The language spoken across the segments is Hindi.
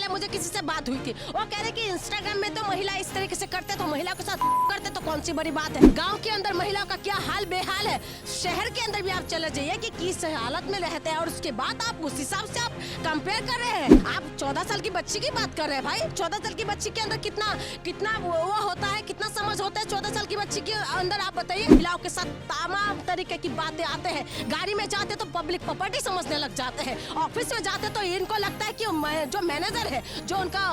पहले मुझे किसी से बात हुई थी, वो कह रहे कि इंस्टाग्राम में तो महिला इस तरीके से करते तो महिला के साथ करते तो कौन सी बड़ी बात है। गांव के अंदर महिलाओं का क्या हाल बेहाल है, शहर के अंदर भी आप चले जाइए कि किस हालत में रहते हैं और उसके बाद आप उस हिसाब से आप कंपेयर कर रहे हैं। आप 14 साल की बच्ची की बात कर रहे हैं भाई, 14 साल की बच्ची के अंदर कितना वो होता है, कितना समझ होता है 14 साल की बच्ची के अंदर। आप बताइए, महिलाओं के साथ तमाम तरीके की बातें आते हैं। गाड़ी में जाते तो पब्लिक प्रॉपर्टी समझने लग जाते हैं, ऑफिस में जाते तो इनको लगता है कि जो मैनेजर है, जो उनका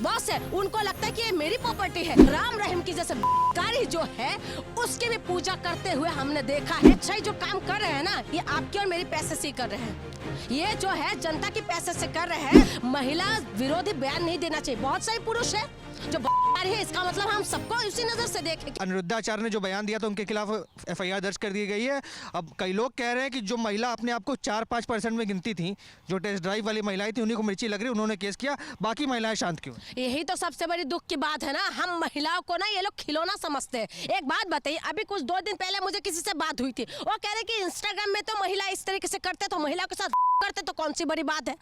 बॉस है, उनको लगता है कि ये मेरी प्रॉपर्टी है। राम रहीम की जैसे गाड़ी जो है उसकी भी पूजा करते हुए हमने देखा है। अच्छा जो काम कर रहे हैं ना, ये आपके और मेरी पैसे से कर रहे हैं, ये जो है जनता के पैसे से कर रहे हैं। महिला विरोधी बयान नहीं देना चाहिए। बहुत सारे पुरुष है जो है, इसका मतलब हम सबको उसी नजर से देखें। अनिरुद्धाचार्य ने जो बयान दिया था उनके खिलाफ एफआईआर दर्ज कर दी गई है। अब कई लोग कह रहे हैं कि जो महिला अपने आप को 4-5% में गिनती थी, जो टेस्ट ड्राइव वाली महिलाएं थी, उन्हीं को मिर्ची लग रही, उन्होंने केस किया, बाकी महिलाएं शांत क्यों? यही तो सबसे बड़ी दुख की बात है ना, हम महिलाओं को ना ये लोग खिलौना समझते हैं। एक बात बताइए, अभी कुछ 2 दिन पहले मुझे किसी से बात हुई थी, वो कह रहे कि इंस्टाग्राम में तो महिला इस तरीके से करते तो महिला के साथ करते तो कौन सी बड़ी बात है।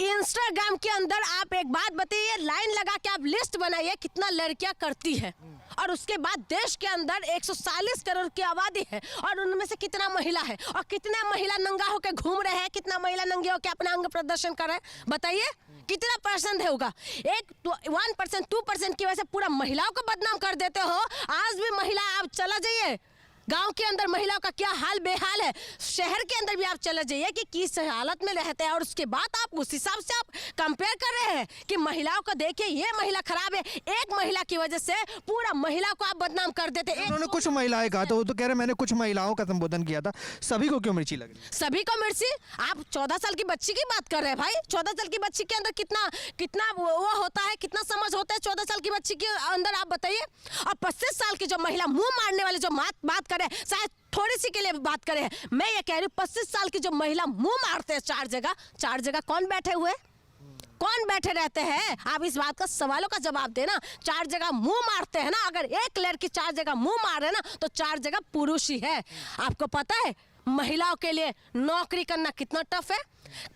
इंस्टाग्राम के अंदर आप एक बात बताइए, लाइन लगा के आप लिस्ट बनाइए कितना लड़कियां करती है, और उसके बाद देश के अंदर 140 करोड़ की आबादी है और उनमें से कितना महिला है, और कितने महिला नंगा होकर घूम रहे हैं, कितना महिला नंगे होकर अपना अंग प्रदर्शन कर रहे हैं। बताइए कितना परसेंट होगा? 1%, 2% की वजह से पूरा महिलाओं को बदनाम कर देते हो। आज भी महिला, आप चला जाइए गांव के अंदर महिलाओं का क्या हाल बेहाल है, शहर के अंदर भी आप चले जाइए कि किस हालत में रहते हैं, और उसके बाद आप उस हिसाब से आप कंपेयर कर रहे हैं कि महिलाओं को देखिए ये महिला खराब है। एक महिला की वजह से पूरा महिला को आप बदनाम कर देते हैं। उन्होंने कुछ महिलाएं कहा तो वो तो कह रहे मैंने कुछ महिलाओं का संबोधन किया था, सभी को क्यों मिर्ची लगी? सभी को मिर्ची? आप 14 साल की बच्ची की बात कर रहे हैं भाई, 14 साल की बच्ची के अंदर कितना वो होता है, कितना समझ होता है 14 साल की बच्ची के अंदर, आप बताइए। और 25 साल की जो महिला मुंह मारने वाली जो बात करे, शायद थोड़ी सी के लिए बात करें, मैं ये कह रही हूँ 25 साल की जो महिला मुंह मारते हैं चार जगह कौन बैठे हुए, कौन बैठे रहते हैं? आप इस बात का सवालों का जवाब देना। 4 जगह मुंह मारते हैं ना, अगर एक लड़की 4 जगह मुंह मारे ना तो 4 जगह पुरुष ही है। आपको पता है महिलाओं के लिए नौकरी करना कितना टफ है,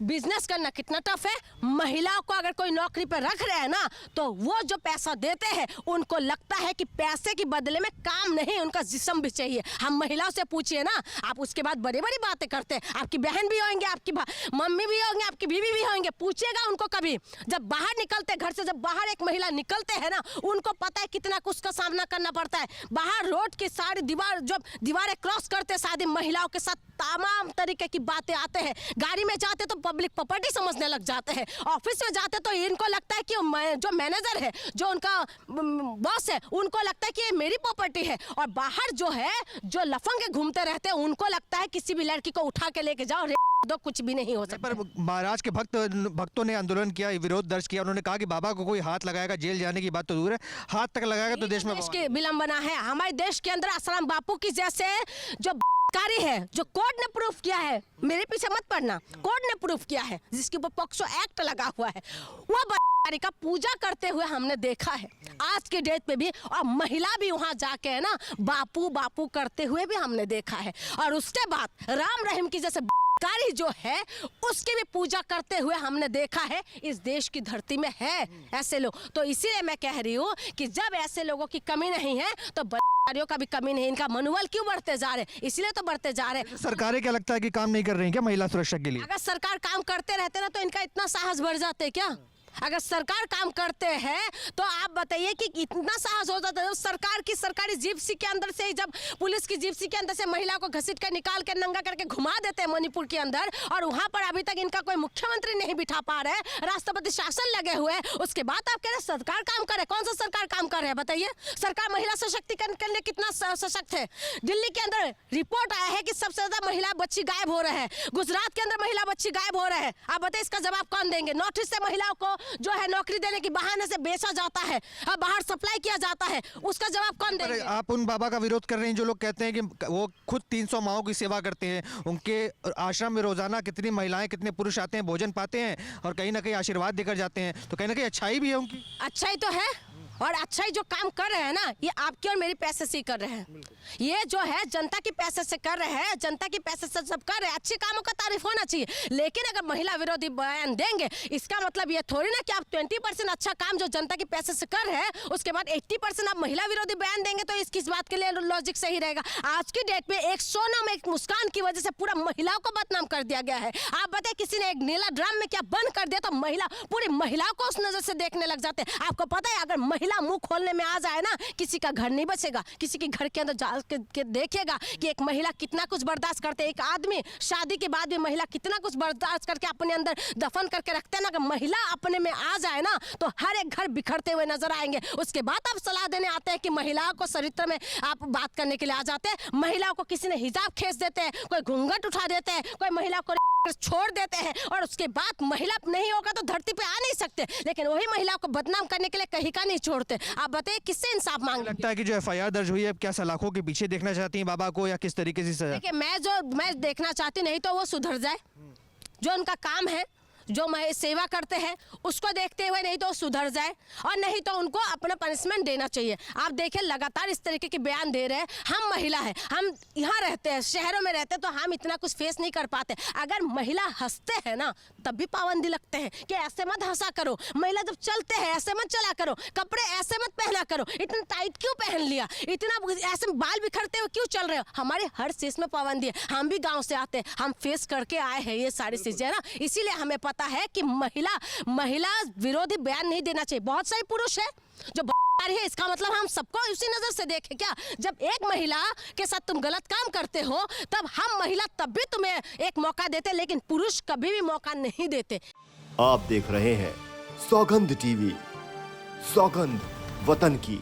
बिजनेस करना कितना टफ है। महिलाओं को अगर कोई नौकरी पर रख रहे हैं ना, तो वो जो पैसा देते हैं उनको लगता है कि पैसे के बदले में काम नहीं, उनका जिस्म भी चाहिए। हम महिलाओं से पूछिए ना, आप उसके बाद बड़ी बड़ी बातें करते हैं। आपकी बहन भी होंगे, आपकी मम्मी भी होंगे, आपकी बीवी भी होंगे, पूछिएगा उनको कभी, जब बाहर निकलते घर से, जब बाहर एक महिला निकलते हैं ना, उनको पता है कितना कुछ का सामना करना पड़ता है। बाहर रोड की सारी दीवारें क्रॉस करते सारी महिलाओं के साथ तमाम तरीके की बातें आते हैं। गाड़ी में जाते तो पब्लिक प्रॉपर्टी समझने लग जाते हैं, ऑफिस में जाते तो इनको लगता है कि जो मैनेजर है, जो उनका बॉस है, उनको लगता है कि ये मेरी प्रॉपर्टी है। और बाहर जो है, जो लफंगे घूमते रहते हैं, उनको लगता है किसी भी लड़की को उठा के लेके जाओ, दो कुछ भी नहीं हो सकता। पर महाराज के भक्तों ने आंदोलन किया, विरोध दर्ज किया, उन्होंने कहा कि बाबा को कोई हाथ लगाएगा, जेल जाने की बात तो दूर है, हाथ तक लगाएगा तो देश में की विलंबना है। हमारे देश के अंदर आसाराम बापू की जैसे जो कारी है, जो कोर्ट ने प्रूफ किया है, मेरे पीछे मत पड़ना, कोर्ट ने प्रूफ किया है, जिसके ऊपर पॉक्सो एक्ट लगा हुआ है, वो का पूजा करते हुए हमने देखा है आज के डेट पे भी। और महिला भी वहां जाके है ना बापू बापू करते हुए भी हमने देखा है। और उसके बाद राम रहीम की जैसे कारी जो है उसकी भी पूजा करते हुए हमने देखा है। इस देश की धरती में है ऐसे लोग, तो इसीलिए मैं कह रही हूँ कि जब ऐसे लोगों की कमी नहीं है तो का भी कमी नहीं। इनका मनोबल क्यों बढ़ते जा रहे, इसलिए तो बढ़ते जा रहे। सरकारें क्या लगता है कि काम नहीं कर रही क्या महिला सुरक्षा के लिए? अगर सरकार काम करते रहते ना तो इनका इतना साहस बढ़ जाते क्या? अगर सरकार काम करते हैं तो आप बताइए कि इतना साहस हो जाता है। सरकार की सरकारी जिप्सी के अंदर से, जब पुलिस की जिप्सी के अंदर से महिला को घसीट कर निकाल कर नंगा करके घुमा देते हैं मणिपुर के अंदर, और वहां पर अभी तक इनका कोई मुख्यमंत्री नहीं बिठा पा रहे, राष्ट्रपति शासन लगे हुए, उसके बाद आप कह रहे सरकार काम करे। कौन सा सरकार काम कर रहे हैं बताइए? सरकार महिला सशक्तिकरण के लिए कितना सशक्त है? दिल्ली के अंदर रिपोर्ट आया है कि सबसे ज्यादा महिला बच्ची गायब हो रहे हैं, गुजरात के अंदर महिला बच्ची गायब हो रहे हैं। आप बताइए इसका जवाब कौन देंगे? नॉर्थ ईस्ट से महिलाओं को जो है नौकरी देने की बहाने से बेचा जाता है, बाहर सप्लाई किया जाता है, उसका जवाब कौन देंगे? आप उन बाबा का विरोध कर रहे हैं जो लोग कहते हैं कि वो खुद 300 माओं की सेवा करते हैं, उनके आश्रम में रोजाना कितनी महिलाएं कितने पुरुष आते हैं, भोजन पाते हैं और कहीं ना कहीं आशीर्वाद देकर जाते हैं, तो कहीं ना कहीं अच्छाई भी है उनकी। अच्छाई तो है, और अच्छा ही जो काम कर रहे हैं ना, ये आपके और मेरे पैसे से ही कर रहे हैं। ये जो है जनता के पैसे से कर रहे हैं, जनता के पैसे से सब कर रहे हैं। अच्छे कामों का तारीफ होना चाहिए, लेकिन अगर महिला विरोधी बयान देंगे, इसका मतलब ये थोड़ी ना कि आप 20% अच्छा काम जो जनता के पैसे से कर रहे हैं, उसके बाद 80% आप महिला विरोधी बयान देंगे, तो इसकी बात के लिए लॉजिक सही रहेगा। आज की डेट में एक सोनम, एक मुस्कान की वजह से पूरा महिलाओं को बदनाम कर दिया गया है। आप बताए, किसी ने एक नीला ड्राम में क्या बंद कर दिया तो महिला, पूरी महिलाओं को उस नजर से देखने लग जाते हैं। आपको पता है, अगर महिला मुंह खोलने में आ जाए ना, किसी का घर नहीं बचेगा। किसी के घर के अंदर जा के देखिएगा कि एक महिला कितना कुछ बर्दाश्त करते है। एक आदमी शादी के बाद भी महिला कितना कुछ बर्दाश्त करके अपने अंदर दफन करके रखते हैं ना। अगर महिला अपने में आ जाए ना, तो हर एक घर बिखरते हुए नजर आएंगे। उसके बाद आप सलाह देने आते हैं कि महिलाओं को चरित्र में आप बात करने के लिए आ जाते हैं। महिलाओं को किसी ने हिजाब खींच देते हैं, कोई घूंघट उठा देते हैं, कोई महिला को छोड़ देते हैं, और उसके बाद महिला नहीं होगा तो धरती पे आ नहीं सकते। लेकिन वही महिलाओं को बदनाम करने के लिए कहीं का नहीं छोड़ते। आप बताइए, किससे इंसाफ मांग लगता है कि जो एफआईआर दर्ज हुई है, क्या सलाखों के पीछे देखना चाहती हैं बाबा को, या किस तरीके से सजा? देखिए, मैं देखना चाहती नहीं तो वो सुधर जाए। जो उनका काम है, जो सेवा करते हैं, उसको देखते हुए नहीं तो सुधर जाए, और नहीं तो उनको अपना पनिशमेंट देना चाहिए। आप देखिए, लगातार इस तरीके के बयान दे रहे हैं। हम महिला है, हम यहाँ रहते हैं, शहरों में रहते हैं, तो हम इतना कुछ फेस नहीं कर पाते। अगर महिला हंसते हैं ना, तब भी पाबंदी लगते हैं कि ऐसे मत हंसा करो। महिला जब चलते हैं, ऐसे मत चला करो। कपड़े ऐसे मत पहना करो। इतना टाइट क्यों पहन लिया? इतना ऐसे बाल बिखरते हुए क्यों चल रहे हो? हमारे हर चीज में पाबंदी है। हम भी गाँव से आते हैं, हम फेस करके आए हैं ये सारी चीजें ना, इसीलिए हमें पता है कि महिला विरोधी बयान नहीं देना चाहिए। बहुत सारे पुरुष है जो है, इसका मतलब हम सबको उसी नजर से देखें क्या? जब एक महिला के साथ तुम गलत काम करते हो, तब हम महिला तब भी तुम्हें एक मौका देते, लेकिन पुरुष कभी भी मौका नहीं देते। आप देख रहे हैं सौगंध टीवी, सौगंध वतन की।